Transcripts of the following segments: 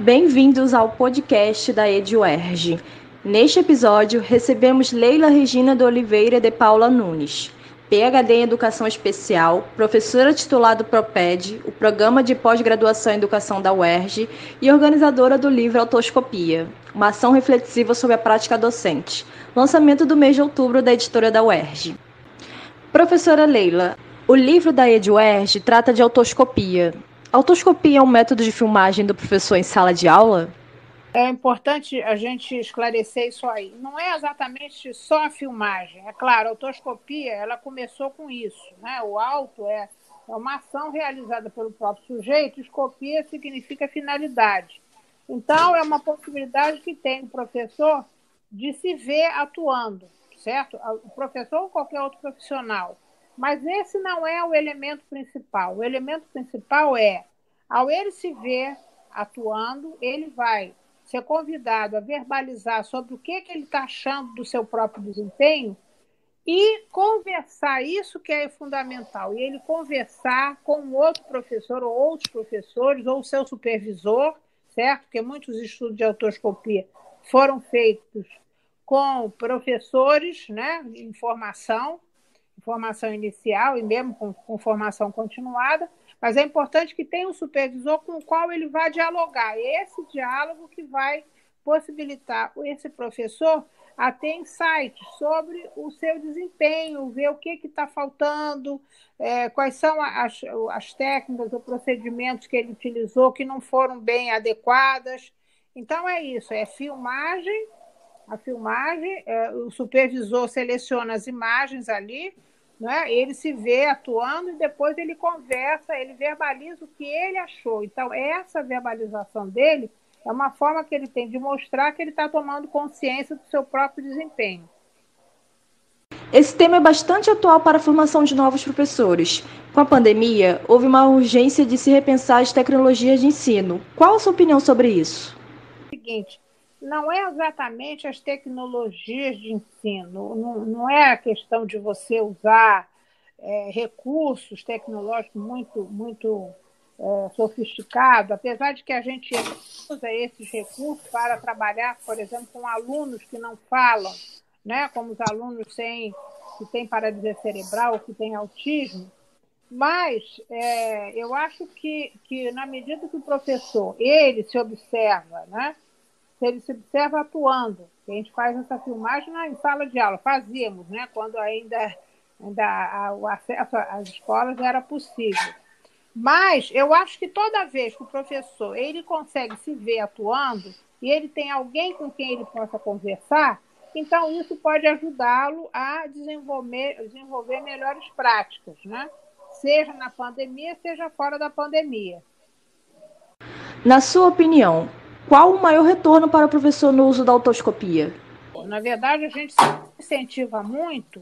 Bem-vindos ao podcast da EduERJ. Neste episódio, recebemos Leila Regina de Oliveira de Paula Nunes, PhD em Educação Especial, professora titular do PROPED, o Programa de Pós-Graduação em Educação da UERJ, e organizadora do livro Autoscopia, uma ação reflexiva sobre a prática docente, lançamento do mês de outubro da editora da UERJ. Professora Leila, o livro da EduERJ trata de autoscopia. Autoscopia é um método de filmagem do professor em sala de aula? É importante a gente esclarecer isso aí. Não é exatamente só a filmagem. É claro, a autoscopia ela começou com isso, né? O auto é uma ação realizada pelo próprio sujeito, escopia significa finalidade. Então, é uma possibilidade que tem o professor de se ver atuando, certo? O professor ou qualquer outro profissional. Mas esse não é o elemento principal. O elemento principal é, ao ele se ver atuando, ele vai ser convidado a verbalizar sobre o que ele está achando do seu próprio desempenho e conversar, isso que é fundamental, e ele conversar com outro professor ou outros professores ou o seu supervisor, certo? Porque muitos estudos de autoscopia foram feitos com professores, né, em formação inicial e mesmo com formação continuada, mas é importante que tenha um supervisor com o qual ele vai dialogar. É esse diálogo que vai possibilitar esse professor a ter insights sobre o seu desempenho, ver o que está faltando, quais são as técnicas ou procedimentos que ele utilizou que não foram bem adequadas. Então, é isso, é filmagem. A filmagem, o supervisor seleciona as imagens ali, né? Ele se vê atuando e depois ele conversa, ele verbaliza o que ele achou. Então, essa verbalização dele é uma forma que ele tem de mostrar que ele está tomando consciência do seu próprio desempenho. Esse tema é bastante atual para a formação de novos professores. Com a pandemia, houve uma urgência de se repensar as tecnologias de ensino. Qual a sua opinião sobre isso? Seguinte, não é exatamente as tecnologias de ensino, não é a questão de você usar recursos tecnológicos muito sofisticados, apesar de que a gente usa esses recursos para trabalhar, por exemplo, com alunos que não falam, né, como os alunos que têm paralisia cerebral, que têm autismo, mas eu acho que na medida que o professor ele se observa, né, se ele se observa atuando, a gente faz essa filmagem em sala de aula, fazíamos, né, quando ainda o acesso às escolas era possível. Mas eu acho que toda vez que o professor ele consegue se ver atuando e ele tem alguém com quem ele possa conversar, então isso pode ajudá-lo a desenvolver melhores práticas, né? Seja na pandemia, seja fora da pandemia. Na sua opinião, qual o maior retorno para o professor no uso da autoscopia? Na verdade, a gente incentiva muito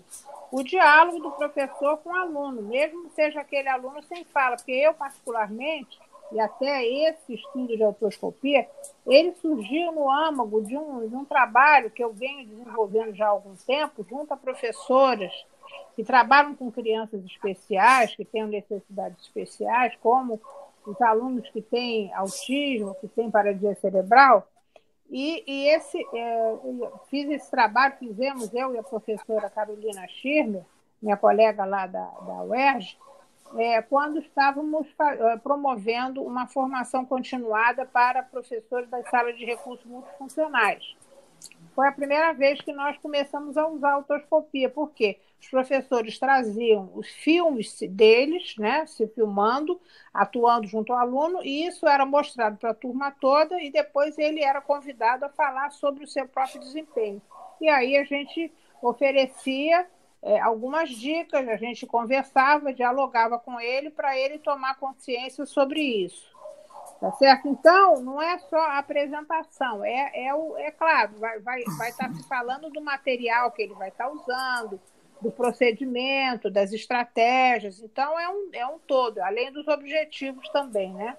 o diálogo do professor com o aluno, mesmo que seja aquele aluno sem fala, porque eu, particularmente, e até esse estudo de autoscopia, ele surgiu no âmago de um trabalho que eu venho desenvolvendo já há algum tempo, junto a professoras que trabalham com crianças especiais, que têm necessidades especiais, como os alunos que têm autismo, que têm paralisia cerebral. Fiz esse trabalho, fizemos eu e a professora Carolina Schirmer, minha colega lá da UERJ, quando estávamos promovendo uma formação continuada para professores das salas de recursos multifuncionais. Foi a primeira vez que nós começamos a usar a autoscopia, porque os professores traziam os filmes deles, né, se filmando, atuando junto ao aluno, e isso era mostrado para a turma toda, e depois ele era convidado a falar sobre o seu próprio desempenho. E aí a gente oferecia algumas dicas, a gente conversava, dialogava com ele para ele tomar consciência sobre isso. Tá certo? Então, não é só a apresentação, claro, vai estar se falando do material que ele vai estar usando, do procedimento, das estratégias. Então, é um todo, além dos objetivos também, né?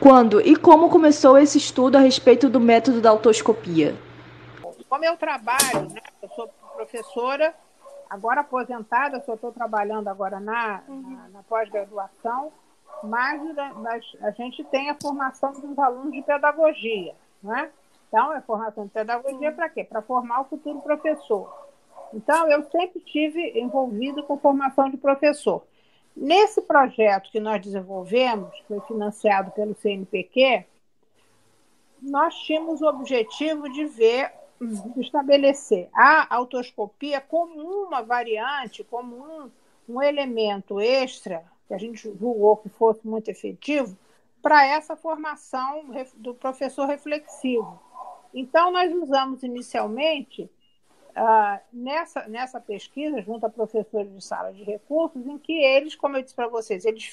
Quando e como começou esse estudo a respeito do método da autoscopia? Como eu trabalho, né? Eu sou professora, agora aposentada, só estou trabalhando agora na pós-graduação, mas a gente tem a formação dos alunos de pedagogia, né? Então, a formação de pedagogia para quê? Para formar o futuro professor. Então, eu sempre estive envolvido com formação de professor. Nesse projeto que nós desenvolvemos, que foi financiado pelo CNPq, nós tínhamos o objetivo de estabelecer a autoscopia como uma variante, como um elemento extra, que a gente julgou que fosse muito efetivo, para essa formação do professor reflexivo. Então, nós usamos inicialmente, nessa pesquisa, junto a professores de sala de recursos, em que eles, como eu disse para vocês, eles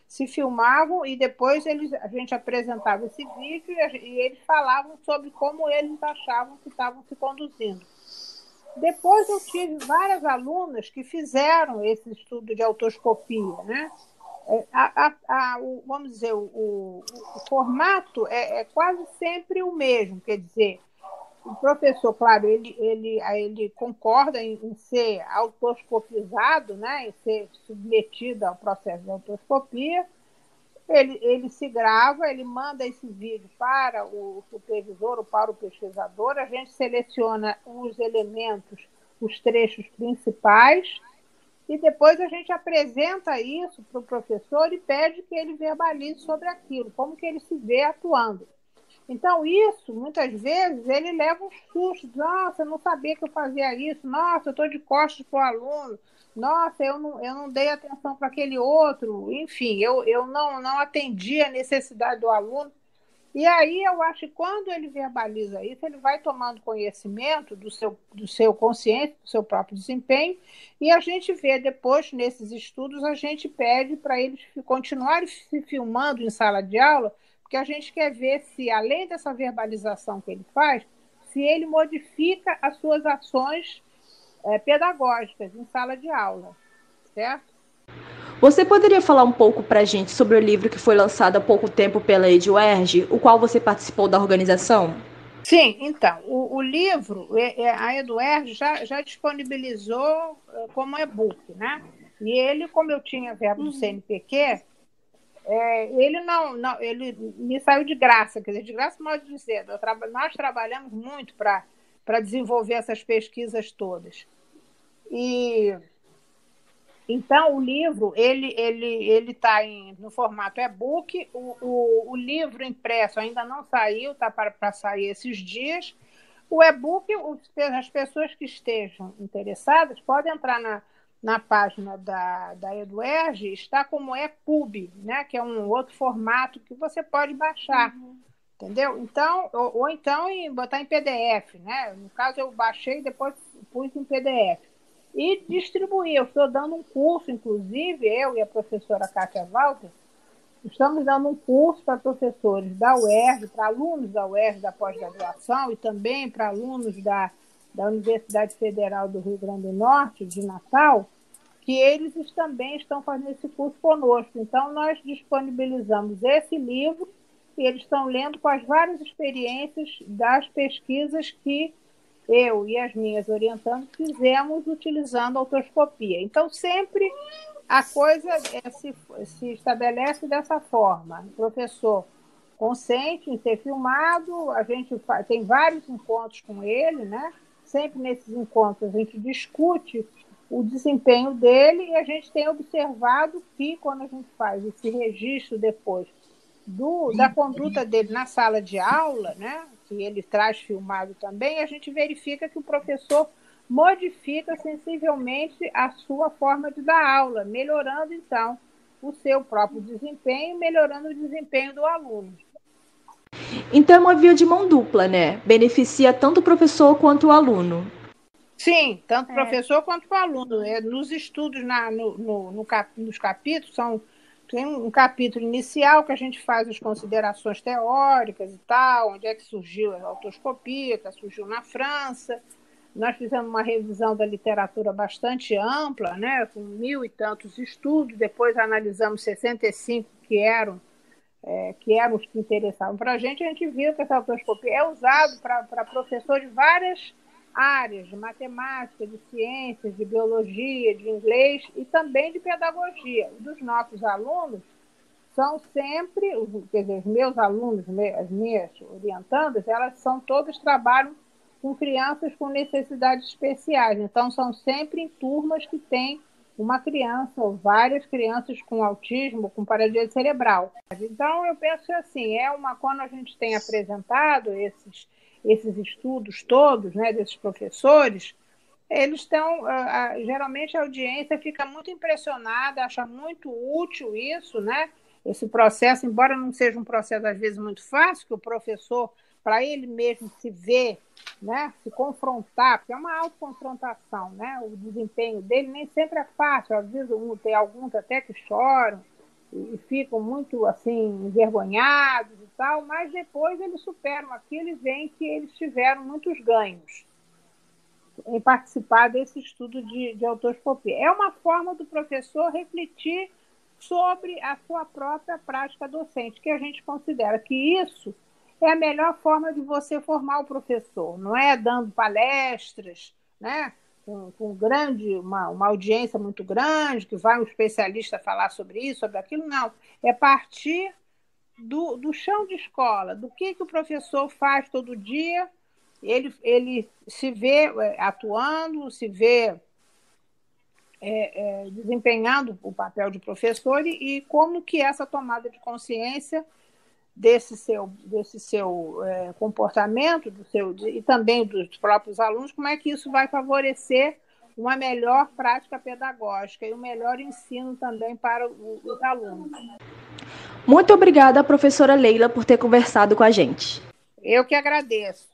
se filmavam e depois a gente apresentava esse vídeo e eles falavam sobre como eles achavam que estavam se conduzindo. Depois eu tive várias alunas que fizeram esse estudo de autoscopia, né? Vamos dizer, o formato é quase sempre o mesmo, quer dizer, o professor, claro, ele concorda em ser autoscopizado, né, em ser submetido ao processo de autoscopia. Ele se grava, ele manda esse vídeo para o supervisor ou para o pesquisador, a gente seleciona os elementos, os trechos principais, e depois a gente apresenta isso para o professor e pede que ele verbalize sobre aquilo, como que ele se vê atuando. Então, isso, muitas vezes, ele leva um susto. Nossa, eu não sabia que eu fazia isso. Nossa, eu estou de costas para o aluno. Nossa, eu não dei atenção para aquele outro. Enfim, eu não atendi a necessidade do aluno. E aí eu acho que quando ele verbaliza isso, ele vai tomando conhecimento do seu consciente, do seu próprio desempenho, e a gente vê depois, nesses estudos, a gente pede para eles continuarem se filmando em sala de aula, porque a gente quer ver se, além dessa verbalização que ele faz, se ele modifica as suas ações pedagógicas em sala de aula, certo? Você poderia falar um pouco para a gente sobre o livro que foi lançado há pouco tempo pela EdUERJ, o qual você participou da organização? Sim, então, o livro, a EdUERJ já disponibilizou como e-book, né? E ele, como eu tinha verbo do CNPq, ele me saiu de graça, quer dizer, de graça modo de dizer, nós trabalhamos muito para desenvolver essas pesquisas todas. E então, o livro ele está no formato e-book. O livro impresso ainda não saiu, está para sair esses dias. O e-book, as pessoas que estejam interessadas podem entrar na página da EdUERJ, está como EPUB, né, que é um outro formato que você pode baixar. Entendeu? Então, ou então botar em PDF, né? No caso, eu baixei e depois pus em PDF. E distribuir. Eu estou dando um curso, inclusive, eu e a professora Kátia Walter, estamos dando um curso para professores da UERJ, para alunos da UERJ da pós-graduação e também para alunos da Universidade Federal do Rio Grande do Norte, de Natal, que eles também estão fazendo esse curso conosco. Então, nós disponibilizamos esse livro e eles estão lendo com as várias experiências das pesquisas que eu e as minhas orientandas fizemos utilizando a autoscopia. Então, sempre a coisa se estabelece dessa forma. O professor consente em ser filmado, a gente tem vários encontros com ele, né? Sempre nesses encontros a gente discute o desempenho dele e a gente tem observado que, quando a gente faz esse registro depois da conduta dele na sala de aula, né, que ele traz filmado também, a gente verifica que o professor modifica sensivelmente a sua forma de dar aula, melhorando, então, o seu próprio desempenho, melhorando o desempenho do aluno. Então é uma via de mão dupla, né? Beneficia tanto o professor quanto o aluno. Sim, tanto o professor quanto o aluno. Nos estudos, nos capítulos, tem um capítulo inicial que a gente faz as considerações teóricas e tal, onde é que surgiu a autoscopia, que surgiu na França. Nós fizemos uma revisão da literatura bastante ampla, né, com 1.000 e tantos estudos, depois analisamos 65 que eram os que interessavam para a gente viu que essa autoscopia é usado para professor de várias áreas, de matemática, de ciências, de biologia, de inglês e também de pedagogia. Dos nossos alunos, são sempre, quer dizer, os meus alunos, as minhas orientandas, elas são todas trabalham com crianças com necessidades especiais. Então, são sempre em turmas que tem uma criança ou várias crianças com autismo, com paralisia cerebral. Então, eu penso assim, quando a gente tem apresentado esses estudos todos, né, desses professores, eles estão, geralmente a audiência fica muito impressionada, acha muito útil isso, né? Esse processo, embora não seja um processo às vezes muito fácil, que o professor, para ele mesmo se ver, né, se confrontar, porque é uma autoconfrontação, né? O desempenho dele nem sempre é fácil, às vezes tem alguns até que choram e ficam muito assim envergonhados e tal, mas depois eles superam aquilo e veem que eles tiveram muitos ganhos em participar desse estudo de autoscopia. É uma forma do professor refletir sobre a sua própria prática docente, que a gente considera que isso é a melhor forma de você formar o professor, não é dando palestras, né, com uma audiência muito grande, que vai um especialista falar sobre isso, sobre aquilo, não. É partir do chão de escola, do que o professor faz todo dia. Ele se vê atuando, se vê desempenhando o papel de professor e como que essa tomada de consciência desse seu comportamento e também dos próprios alunos, como é que isso vai favorecer uma melhor prática pedagógica e um melhor ensino também para os alunos. Muito obrigada, professora Leila, por ter conversado com a gente. Eu que agradeço.